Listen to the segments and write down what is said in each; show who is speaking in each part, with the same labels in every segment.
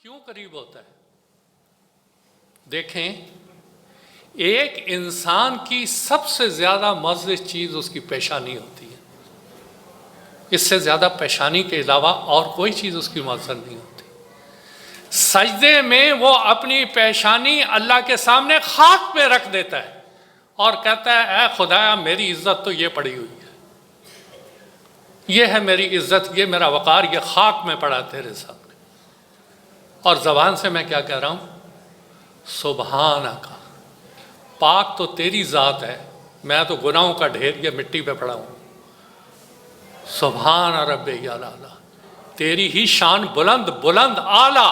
Speaker 1: کیوں قریب ہوتا ہے؟ دیکھیں، ایک انسان کی سب سے زیادہ معزز چیز اس کی پیشانی ہوتی ہے. اس سے زیادہ پیشانی کے علاوہ اور کوئی چیز اس کی معزز نہیں ہوتی. سجدے میں وہ اپنی پیشانی اللہ کے سامنے خاک پہ رکھ دیتا ہے اور کہتا ہے اے خدایا میری عزت تو یہ پڑی ہوئی ہے، یہ ہے میری عزت، یہ میرا وقار، یہ خاک میں پڑا تیرے سامنے. اور زبان سے میں کیا کہہ رہا ہوں؟ سبحانک، پاک تو تیری ذات ہے، میں تو گناہوں کا ڈھیر یہ مٹی پہ پڑا ہوں. سبحان ربی الاعلیٰ، تیری ہی شان بلند بلند، اعلیٰ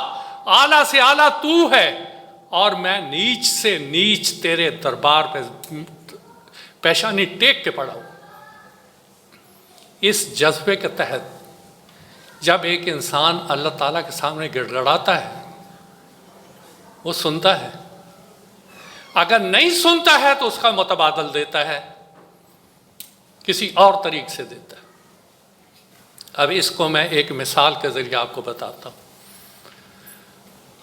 Speaker 1: اعلیٰ سے اعلیٰ تو ہے، اور میں نیچ سے نیچ تیرے دربار پہ پیشانی ٹیک کے پڑا ہوں. اس جذبے کے تحت جب ایک انسان اللہ تعالیٰ کے سامنے گڑ گڑاتا ہے، وہ سنتا ہے. اگر نہیں سنتا ہے تو اس کا متبادل دیتا ہے، کسی اور طریق سے دیتا ہے. اب اس کو میں ایک مثال کے ذریعے آپ کو بتاتا ہوں.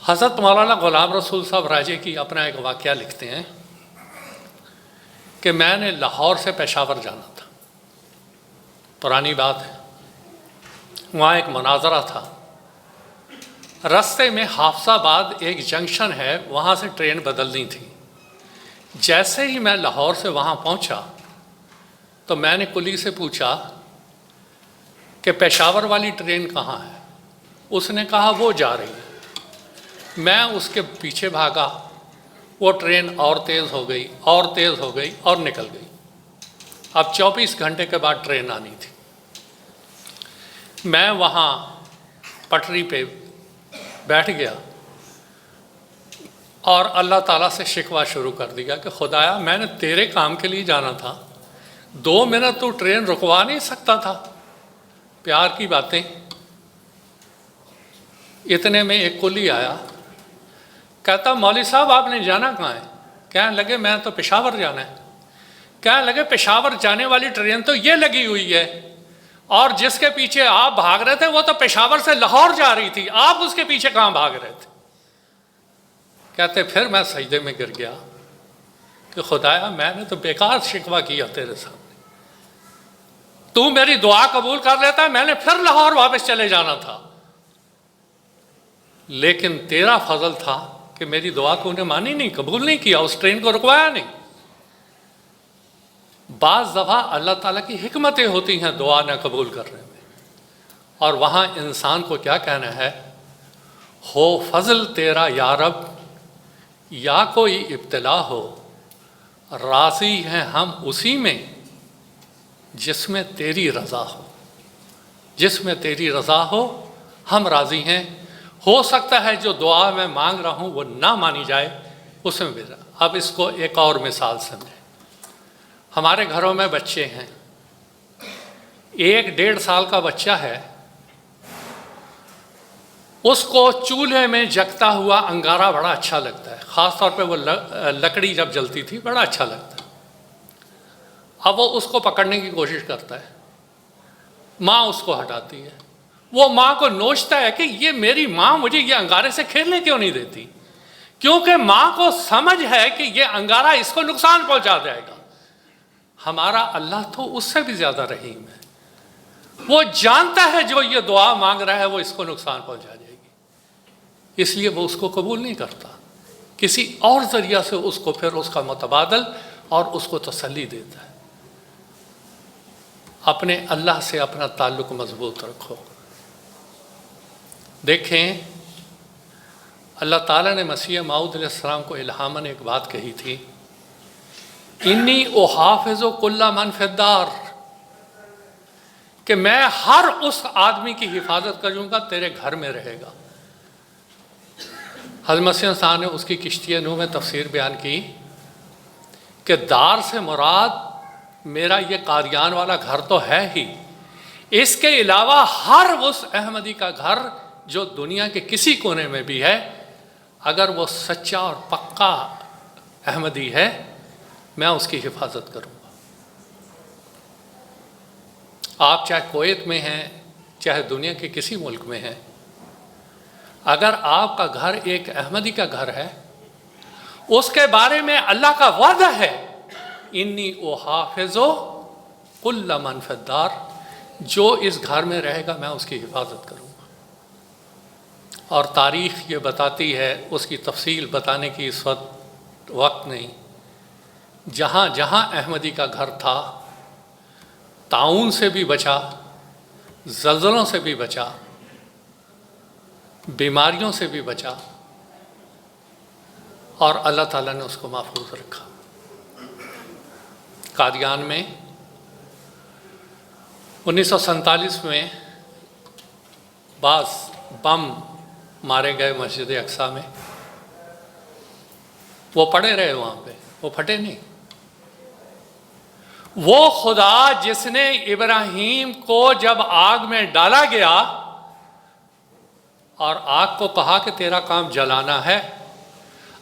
Speaker 1: حضرت مولانا غلام رسول صاحب راجے کی اپنا ایک واقعہ لکھتے ہیں کہ میں نے لاہور سے پشاور جانا تھا، پرانی بات ہے. وہاں ایک مناظرہ تھا. رستے میں حافظ آباد ایک جنکشن ہے، وہاں سے ٹرین بدلنی تھی. جیسے ہی میں لاہور سے وہاں پہنچا تو میں نے کلی سے پوچھا کہ پشاور والی ٹرین کہاں ہے؟ اس نے کہا وہ جا رہی ہے. میں اس کے پیچھے بھاگا، وہ ٹرین اور تیز ہو گئی اور تیز ہو گئی اور نکل گئی. اب 24 گھنٹے کے بعد ٹرین آنی تھی. میں وہاں پٹری پہ بیٹھ گیا اور اللہ تعالیٰ سے شکوہ شروع کر دیا کہ خدایا میں نے تیرے کام کے لیے جانا تھا، 2 منٹ تو ٹرین رکوا نہیں سکتا تھا؟ پیار کی باتیں. اتنے میں ایک کلی آیا، کہتا مولوی صاحب آپ نے جانا کہاں ہے؟ کہنے لگے میں تو پشاور جانا ہے. کہنے لگے پشاور جانے والی ٹرین تو یہ لگی ہوئی ہے، اور جس کے پیچھے آپ بھاگ رہے تھے وہ تو پشاور سے لاہور جا رہی تھی، آپ اس کے پیچھے کہاں بھاگ رہے تھے؟ کہتے پھر میں سجدے میں گر گیا کہ خدایا میں نے تو بیکار شکوہ کیا تیرے سامنے، تو میری دعا قبول کر لیتا، میں نے پھر لاہور واپس چلے جانا تھا، لیکن تیرا فضل تھا کہ میری دعا کو انہیں مانی نہیں، قبول نہیں کیا، اس ٹرین کو رکوایا نہیں. بعض دفعہ اللہ تعالیٰ کی حکمتیں ہوتی ہیں دعا نہ قبول کرنے میں، اور وہاں انسان کو کیا کہنا ہے؟ ہو فضل تیرا یا رب، یا کوئی ابتلا ہو، راضی ہیں ہم اسی میں جس میں تیری رضا ہو. جس میں تیری رضا ہو ہم راضی ہیں. ہو سکتا ہے جو دعا میں مانگ رہا ہوں وہ نہ مانی جائے، اس میں بھی. اب اس کو ایک اور مثال سمجھیں. ہمارے گھروں میں بچے ہیں، 1-1.5 سال کا بچہ ہے، اس کو چولہے میں جگتا ہوا انگارہ بڑا اچھا لگتا ہے، خاص طور پہ وہ لکڑی جب جلتی تھی بڑا اچھا لگتا ہے. اب وہ اس کو پکڑنے کی کوشش کرتا ہے، ماں اس کو ہٹاتی ہے. وہ ماں کو نوچتا ہے کہ یہ میری ماں مجھے یہ انگارے سے کھیلنے کیوں نہیں دیتی، کیونکہ ماں کو سمجھ ہے کہ یہ انگارہ اس کو نقصان پہنچا جائے گا. ہمارا اللہ تو اس سے بھی زیادہ رحیم ہے، وہ جانتا ہے جو یہ دعا مانگ رہا ہے وہ اس کو نقصان پہنچا جائے گی، اس لیے وہ اس کو قبول نہیں کرتا، کسی اور ذریعہ سے اس کو پھر اس کا متبادل اور اس کو تسلی دیتا ہے. اپنے اللہ سے اپنا تعلق مضبوط رکھو. دیکھیں، اللہ تعالیٰ نے مسیح موعود علیہ السلام کو الہاماً ایک بات کہی تھی، انی احافظ کل من فی الدار، کہ میں ہر اس آدمی کی حفاظت کروں گا تیرے گھر میں رہے گا. حضرت مسیح صاحب نے اس کی کشتی نوح میں تفسیر بیان کی کہ دار سے مراد میرا یہ قادیان والا گھر تو ہے ہی، اس کے علاوہ ہر اس احمدی کا گھر جو دنیا کے کسی کونے میں بھی ہے، اگر وہ سچا اور پکا احمدی ہے میں اس کی حفاظت کروں گا. آپ چاہے کویت میں ہیں، چاہے دنیا کے کسی ملک میں ہیں، اگر آپ کا گھر ایک احمدی کا گھر ہے، اس کے بارے میں اللہ کا وعدہ ہے، انی احافظو کل من فی الدار، جو اس گھر میں رہے گا میں اس کی حفاظت کروں گا۔ اور تاریخ یہ بتاتی ہے، اس کی تفصیل بتانے کی اس وقت نہیں، جہاں جہاں احمدی کا گھر تھا، طاعون سے بھی بچا، زلزلوں سے بھی بچا، بیماریوں سے بھی بچا، اور اللہ تعالیٰ نے اس کو محفوظ رکھا۔ قادیان میں 1947 میں بعض بم مارے گئے مسجد اقصیٰ میں، وہ پڑے رہے وہاں پہ، وہ پھٹے نہیں۔ وہ خدا جس نے ابراہیم کو جب آگ میں ڈالا گیا اور آگ کو کہا کہ تیرا کام جلانا ہے،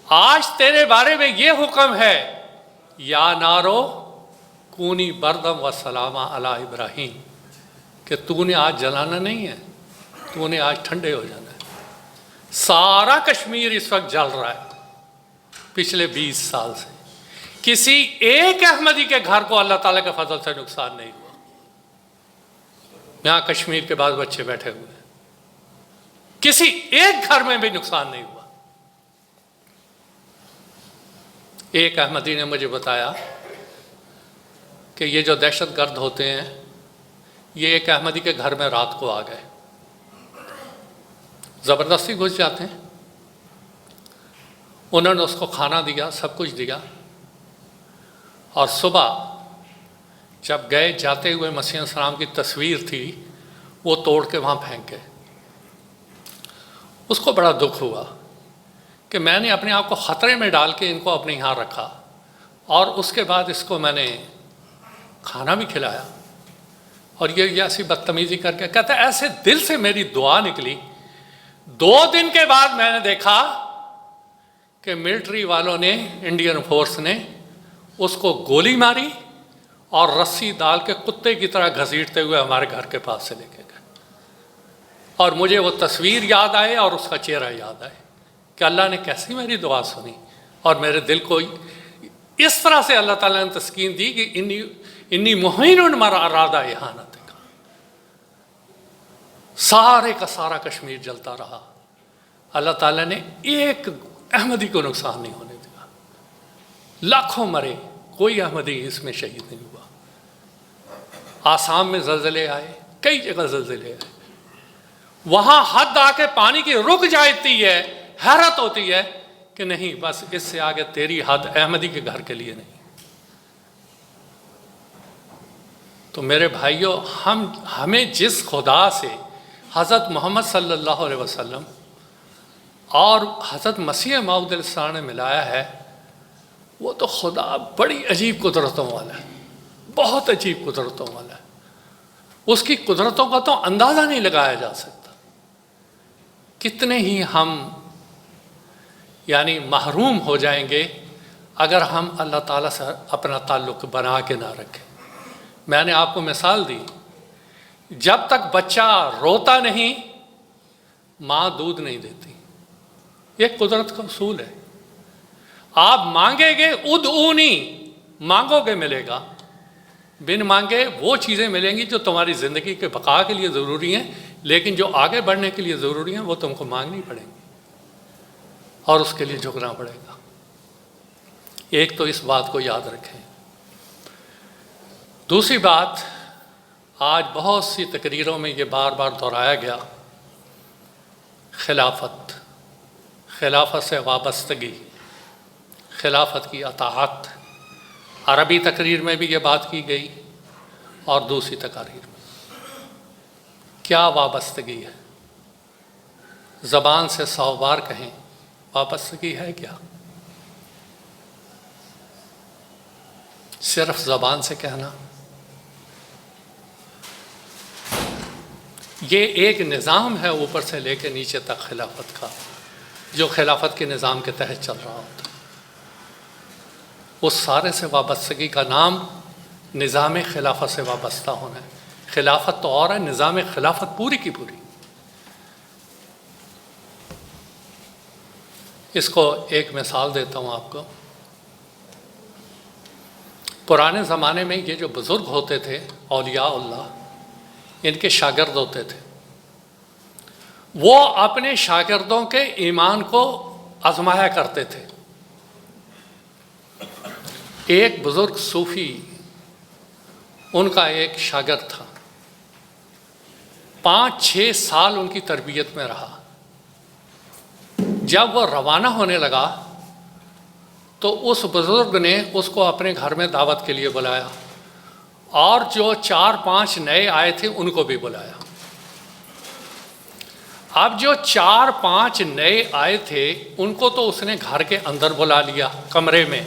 Speaker 1: آج تیرے بارے میں یہ حکم ہے، یا نارو کونی بردم و سلامہ علی ابراہیم، کہ تو نے آج جلانا نہیں ہے، تو نے آج ٹھنڈے ہو جانا ہے۔ سارا کشمیر اس وقت جل رہا ہے پچھلے 20 سال سے، کسی ایک احمدی کے گھر کو اللہ تعالیٰ کے فضل سے نقصان نہیں ہوا۔ یہاں کشمیر کے بعض بچے بیٹھے ہوئے ہیں، کسی ایک گھر میں بھی نقصان نہیں ہوا۔ ایک احمدی نے مجھے بتایا کہ یہ جو دہشت گرد ہوتے ہیں، یہ ایک احمدی کے گھر میں رات کو آ گئے، زبردستی گھس جاتے ہیں، انہوں نے اس کو کھانا دیا، سب کچھ دیا، اور صبح جب گئے، جاتے ہوئے مسیح علیہ السلام کی تصویر تھی، وہ توڑ کے وہاں پھینک گئے۔ اس کو بڑا دکھ ہوا کہ میں نے اپنے آپ کو خطرے میں ڈال کے ان کو اپنے یہاں رکھا، اور اس کے بعد اس کو میں نے کھانا بھی کھلایا، اور یہ ایسی بدتمیزی کر کے کہتا ہے ایسے دل سے میری دعا نکلی۔ 2 دن کے بعد میں نے دیکھا کہ ملٹری والوں نے، انڈین فورس نے اس کو گولی ماری اور رسی ڈال کے کتے کی طرح گھسیٹتے ہوئے ہمارے گھر کے پاس سے لے کے گئے، اور مجھے وہ تصویر یاد آئے اور اس کا چہرہ یاد آئے کہ اللہ نے کیسی میری دعا سنی، اور میرے دل کو اس طرح سے اللہ تعالیٰ نے تسکین دی کہ انی مہین مر ارادہ احانت کا۔ سارے کا سارا کشمیر جلتا رہا، اللہ تعالیٰ نے ایک احمدی کو نقصان نہیں ہونے دیا۔ لاکھوں مرے، کوئی احمدی اس میں شہید نہیں ہوا۔ آسام میں زلزلے آئے، کئی جگہ زلزلے آئے، وہاں حد آ کے پانی کی رک جاتی ہے، حیرت ہوتی ہے کہ نہیں، بس اس سے آگے تیری حد احمدی کے گھر کے لیے نہیں۔ تو میرے بھائیوں، ہمیں جس خدا سے حضرت محمد صلی اللہ علیہ وسلم اور حضرت مسیح موعود علیہ السلام نے ملایا ہے، وہ تو خدا بڑی عجیب قدرتوں والا ہے، بہت عجیب قدرتوں والا ہے۔ اس کی قدرتوں کا تو اندازہ نہیں لگایا جا سکتا۔ کتنے ہی ہم محروم ہو جائیں گے اگر ہم اللہ تعالیٰ سے اپنا تعلق بنا کے نہ رکھیں۔ میں نے آپ کو مثال دی، جب تک بچہ روتا نہیں، ماں دودھ نہیں دیتی، یہ قدرت کا اصول ہے۔ آپ مانگیں گے، ادعونی، مانگو گے ملے گا، بن مانگے وہ چیزیں ملیں گی جو تمہاری زندگی کے بقا کے لیے ضروری ہیں، لیکن جو آگے بڑھنے کے لیے ضروری ہیں وہ تم کو مانگنی پڑیں گی اور اس کے لیے جھکنا پڑے گا۔ ایک تو اس بات کو یاد رکھیں۔ دوسری بات، آج بہت سی تقریروں میں یہ بار بار دہرایا گیا، خلافت، خلافت سے وابستگی، خلافت کی اطاعت۔ عربی تقریر میں بھی یہ بات کی گئی اور دوسری تقاریر میں۔ کیا وابستگی ہے؟ زبان سے 100 بار کہیں، وابستگی ہے کیا؟ صرف زبان سے کہنا؟ یہ ایک نظام ہے اوپر سے لے کے نیچے تک خلافت کا، جو خلافت کے نظام کے تحت چل رہا ہوتا ہے۔ اس سارے سے وابستگی کا نام نظام خلافت سے وابستہ ہونا ہے۔ خلافت تو اور ہے، نظام خلافت پوری کی پوری۔ اس کو ایک مثال دیتا ہوں آپ کو۔ پرانے زمانے میں یہ جو بزرگ ہوتے تھے اولیاء اللہ، ان کے شاگرد ہوتے تھے، وہ اپنے شاگردوں کے ایمان کو آزمایا کرتے تھے۔ ایک بزرگ صوفی، ان کا ایک شاگرد تھا، 5-6 سال ان کی تربیت میں رہا۔ جب وہ روانہ ہونے لگا تو اس بزرگ نے اس کو اپنے گھر میں دعوت کے لیے بلایا، اور جو 4-5 نئے آئے تھے ان کو بھی بلایا۔ اب جو 4-5 نئے آئے تھے ان کو تو اس نے گھر کے اندر بلا لیا کمرے میں،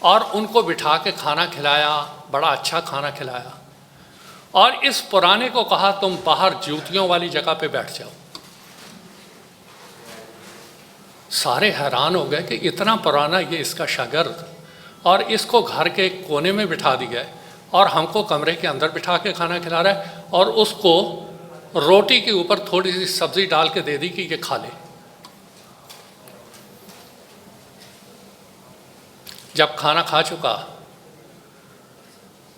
Speaker 1: اور ان کو بٹھا کے کھانا کھلایا، بڑا اچھا کھانا کھلایا، اور اس پرانے کو کہا تم باہر جوتیوں والی جگہ پہ بیٹھ جاؤ۔ سارے حیران ہو گئے کہ اتنا پرانا یہ اس کا شاگرد، اور اس کو گھر کے ایک کونے میں بٹھا دیا ہے، اور ہم کو کمرے کے اندر بٹھا کے کھانا کھلا رہا ہے، اور اس کو روٹی کے اوپر تھوڑی سی سبزی ڈال کے دے دی کہ یہ کھا لے۔ جب کھانا کھا چکا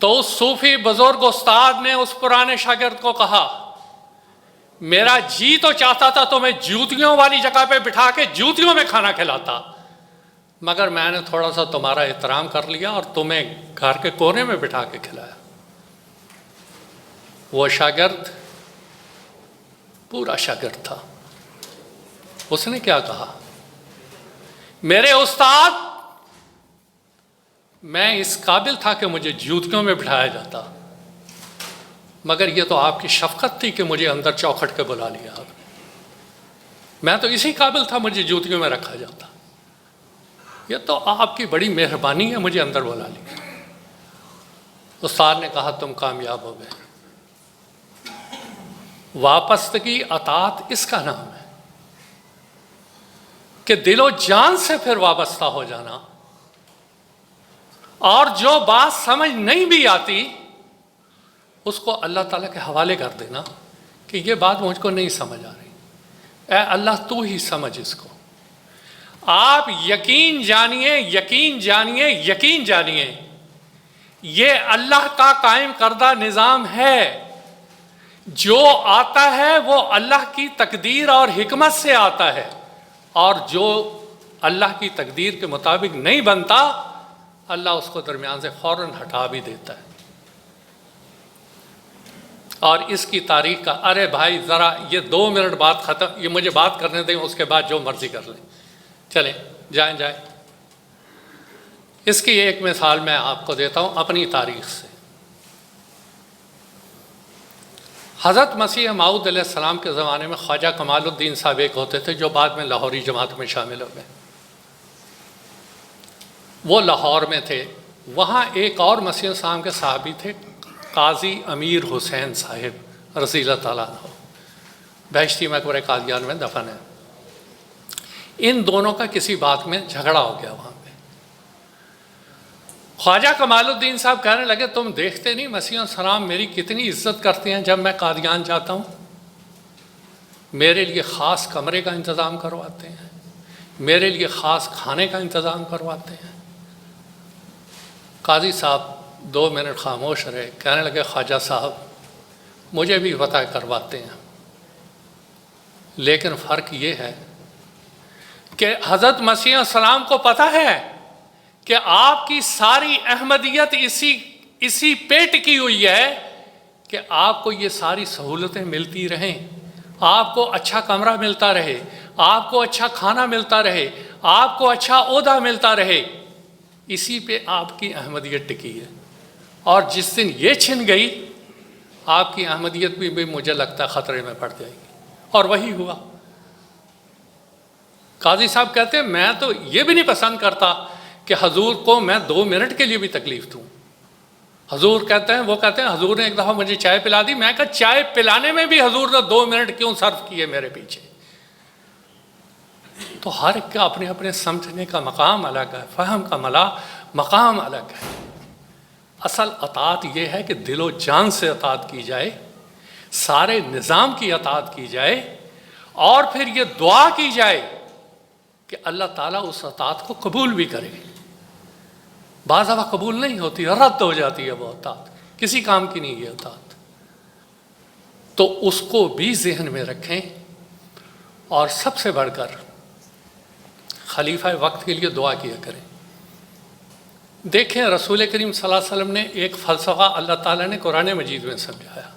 Speaker 1: تو اس صوفی بزرگ استاد نے اس پرانے شاگرد کو کہا، میرا جی تو چاہتا تھا تمہیں جوتیوں والی جگہ پہ بٹھا کے جوتیوں میں کھانا کھلاتا، مگر میں نے تھوڑا سا تمہارا احترام کر لیا اور تمہیں گھر کے کونے میں بٹھا کے کھلایا۔ وہ شاگرد پورا شاگرد تھا، اس نے کیا کہا، میرے استاد، میں اس قابل تھا کہ مجھے جوتیوں میں بٹھایا جاتا، مگر یہ تو آپ کی شفقت تھی کہ مجھے اندر چوکھٹ کے بلا لیا آپ نے۔ میں تو اسی قابل تھا مجھے جوتیوں میں رکھا جاتا، یہ تو آپ کی بڑی مہربانی ہے مجھے اندر بلا لیا۔ استاد نے کہا تم کامیاب ہو گئے۔ وابستگی اطاعت اس کا نام ہے کہ دل و جان سے پھر وابستہ ہو جانا، اور جو بات سمجھ نہیں بھی آتی اس کو اللہ تعالیٰ کے حوالے کر دینا کہ یہ بات مجھ کو نہیں سمجھ آ رہی، اے اللہ تو ہی سمجھ اس کو۔ آپ یقین جانیے، یقین جانیے، یقین جانیے، یہ اللہ کا قائم کردہ نظام ہے۔ جو آتا ہے وہ اللہ کی تقدیر اور حکمت سے آتا ہے، اور جو اللہ کی تقدیر کے مطابق نہیں بنتا اللہ اس کو درمیان سے فوراً ہٹا بھی دیتا ہے۔ اور اس کی تاریخ کا، ارے بھائی ذرا یہ 2 منٹ بات ختم، یہ مجھے بات کرنے دیں، اس کے بعد جو مرضی کر لیں، چلیں جائیں۔ اس کی ایک مثال میں آپ کو دیتا ہوں اپنی تاریخ سے۔ حضرت مسیح موعود علیہ السلام کے زمانے میں خواجہ کمال الدین صاحب ایک ہوتے تھے جو بعد میں لاہوری جماعت میں شامل ہو گئے۔ وہ لاہور میں تھے، وہاں ایک اور مسیح صاحب کے صحابی تھے، قاضی امیر حسین صاحب رضی اللہ تعالیٰ عنہ، بہشتی مقبرہ قادیان میں دفن ہے۔ ان دونوں کا کسی بات میں جھگڑا ہو گیا وہاں پہ۔ خواجہ کمال الدین صاحب کہنے لگے تم دیکھتے نہیں مسیح السلام میری کتنی عزت کرتے ہیں، جب میں قادیان جاتا ہوں میرے لیے خاص کمرے کا انتظام کرواتے ہیں، میرے لیے خاص کھانے کا انتظام کرواتے ہیں۔ قاضی صاحب 2 منٹ خاموش رہے، کہنے لگے خواجہ صاحب مجھے بھی پتہ کرواتے ہیں، لیکن فرق یہ ہے کہ حضرت مسیح السلام کو پتہ ہے کہ آپ کی ساری احمدیت اسی پیٹ کی ہوئی ہے کہ آپ کو یہ ساری سہولتیں ملتی رہیں، آپ کو اچھا کمرہ ملتا رہے، آپ کو اچھا کھانا ملتا رہے، آپ کو اچھا عہدہ ملتا رہے، اسی پہ آپ کی احمدیت ٹکی ہے۔ اور جس دن یہ چھن گئی آپ کی احمدیت بھی مجھے لگتا ہے خطرے میں پڑ جائے گی، اور وہی ہوا۔ قاضی صاحب کہتے ہیں میں تو یہ بھی نہیں پسند کرتا کہ حضور کو میں 2 منٹ کے لیے بھی تکلیف دوں۔ حضور کہتے ہیں، وہ کہتے ہیں حضور نے ایک دفعہ مجھے چائے پلا دی، میں کہا چائے پلانے میں بھی حضور نے 2 منٹ کیوں صرف کیے میرے پیچھے؟ تو ہر ایک کا اپنے اپنے سمجھنے کا مقام الگ ہے، فہم کا مقام الگ ہے۔ اصل اطاعت یہ ہے کہ دل و جان سے اطاعت کی جائے، سارے نظام کی اطاعت کی جائے، اور پھر یہ دعا کی جائے کہ اللہ تعالیٰ اس اطاعت کو قبول بھی کرے. بعض دفعہ قبول نہیں ہوتی، رد ہو جاتی ہے وہ اطاعت، کسی کام کی نہیں یہ اطاعت. تو اس کو بھی ذہن میں رکھیں. اور سب سے بڑھ کر خلیفہ وقت کے لیے دعا کیا کریں. دیکھیں رسول کریم صلی اللہ علیہ وسلم نے ایک فلسفہ اللہ تعالیٰ نے قرآن مجید میں سمجھایا.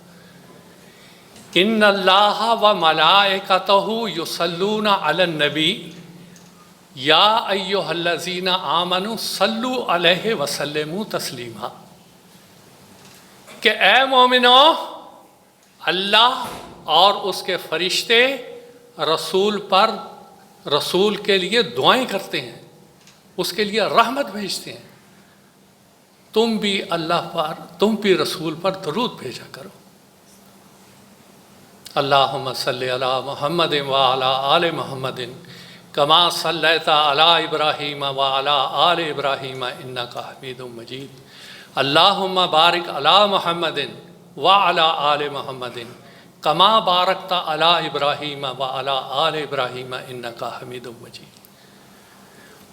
Speaker 1: ان اللہ و ملائکتہ یصلون علی النبی یا ایھا الذین آمنوا صلوا علیہ وسلموا تسلیما. کہ اے مومنو، اللہ اور اس کے فرشتے رسول پر، رسول کے لیے دعائیں کرتے ہیں، اس کے لیے رحمت بھیجتے ہیں. تم بھی اللہ پر، تم بھی رسول پر درود بھیجا کرو. اللہم صلی علی محمد وعلی آل محمد کما صلیت علی ابراہیم وعلی آل ابراہیم انک حمید مجید. اللہم بارک علی محمد وعلی آل محمد کما بارکت علی ابراہیم وعلی آل ابراہیم انک حمید مجید.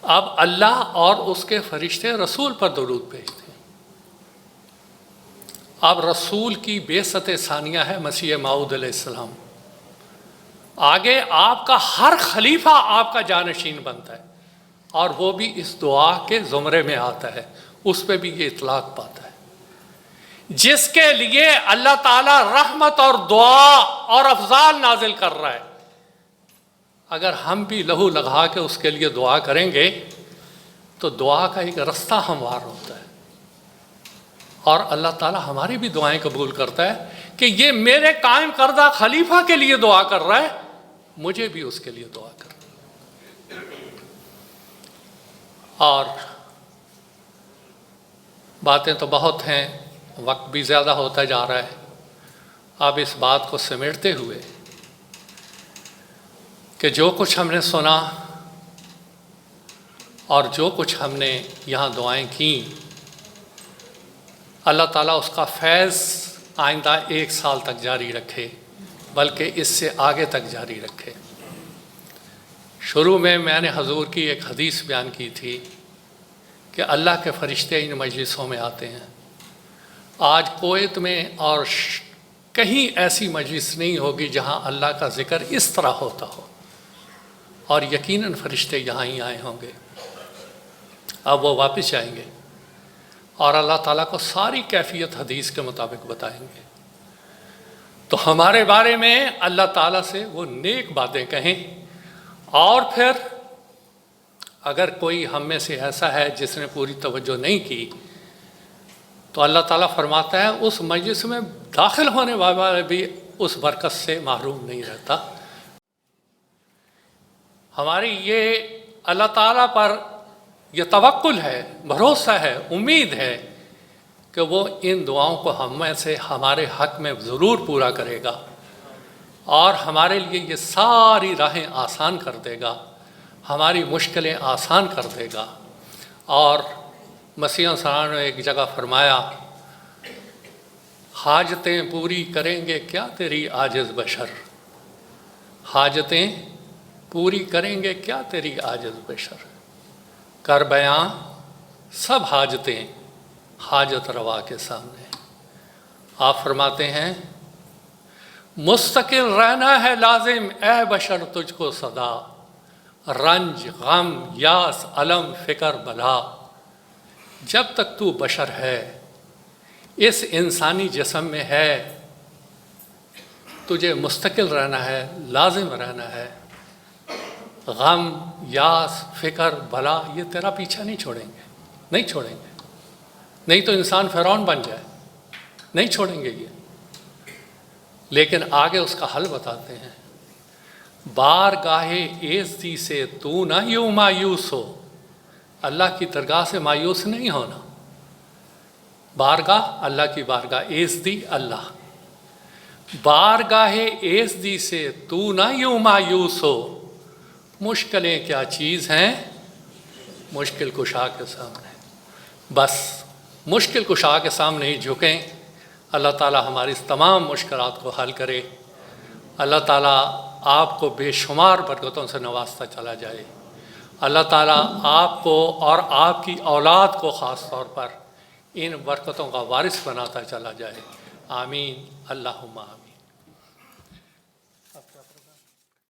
Speaker 1: اب اللہ اور اس کے فرشتے رسول پر درود بھیجتے ہیں. اب رسول کی بعثت ثانیہ ہے مسیح موعود علیہ السلام. آگے آپ کا ہر خلیفہ آپ کا جانشین بنتا ہے، اور وہ بھی اس دعا کے زمرے میں آتا ہے، اس پہ بھی یہ اطلاق پاتا ہے. جس کے لیے اللہ تعالیٰ رحمت اور دعا اور افضال نازل کر رہا ہے، اگر ہم بھی لہو لگا کے اس کے لیے دعا کریں گے تو دعا کا ایک رستہ ہموار ہوتا ہے. اور اللہ تعالیٰ ہماری بھی دعائیں قبول کرتا ہے کہ یہ میرے قائم کردہ خلیفہ کے لیے دعا کر رہا ہے، مجھے بھی اس کے لیے دعا کر. اور باتیں تو بہت ہیں، وقت بھی زیادہ ہوتا جا رہا ہے. اب اس بات کو سمیٹتے ہوئے کہ جو کچھ ہم نے سنا اور جو کچھ ہم نے یہاں دعائیں کیں، اللہ تعالیٰ اس کا فیض آئندہ 1 سال تک جاری رکھے، بلکہ اس سے آگے تک جاری رکھے. شروع میں نے حضور کی ایک حدیث بیان کی تھی کہ اللہ کے فرشتے ان مجلسوں میں آتے ہیں. آج کویت میں اور کہیں ایسی مجلس نہیں ہوگی جہاں اللہ کا ذکر اس طرح ہوتا ہو، اور یقیناً فرشتے یہاں ہی آئے ہوں گے. اب وہ واپس جائیں گے اور اللہ تعالیٰ کو ساری کیفیت حدیث کے مطابق بتائیں گے. تو ہمارے بارے میں اللہ تعالیٰ سے وہ نیک باتیں کہیں. اور پھر اگر کوئی ہم میں سے ایسا ہے جس نے پوری توجہ نہیں کی، تو اللہ تعالیٰ فرماتا ہے اس مجلس میں داخل ہونے والا بھی اس برکت سے محروم نہیں رہتا. ہماری یہ اللہ تعالیٰ پر یہ توکل ہے، بھروسہ ہے، امید ہے کہ وہ ان دعاؤں کو ہم میں سے ہمارے حق میں ضرور پورا کرے گا، اور ہمارے لیے یہ ساری راہیں آسان کر دے گا، ہماری مشکلیں آسان کر دے گا. اور مسیح السلام نے ایک جگہ فرمایا، حاجتیں پوری کریں گے کیا تیری عاجز بشر، حاجتیں پوری کریں گے کیا تیری عاجز بشر. کر بیاں سب حاجتیں حاجت روا کے سامنے. آپ فرماتے ہیں مستقل رہنا ہے لازم اے بشر تجھ کو صدا، رنج غم یاس علم فکر بلا. جب تک تو بشر ہے، اس انسانی جسم میں ہے، تجھے مستقل رہنا ہے، لازم رہنا ہے. غم یاس فکر بلا یہ تیرا پیچھا نہیں چھوڑیں گے، نہیں چھوڑیں گے. نہیں تو انسان فرعون بن جائے، نہیں چھوڑیں گے یہ. لیکن آگے اس کا حل بتاتے ہیں، بارگاہ ایزدی سے تو نہ یوں مایوس ہو. اللہ کی درگاہ سے مایوس نہیں ہونا. بارگاہ اللہ کی بارگاہ، ایزدی اللہ. بارگاہ ایزدی سے تو نہ یوں مایوس ہو. مشکلیں کیا چیز ہیں مشکل کشا کے سامنے. بس مشکل کشا کے سامنے ہی جھکیں. اللہ تعالیٰ ہماری اس تمام مشکلات کو حل کرے. اللہ تعالیٰ آپ کو بے شمار برکتوں سے نوازتا چلا جائے. اللہ تعالیٰ آپ کو اور آپ کی اولاد کو خاص طور پر ان برکتوں کا وارث بناتا چلا جائے. آمین. اللہم آمین.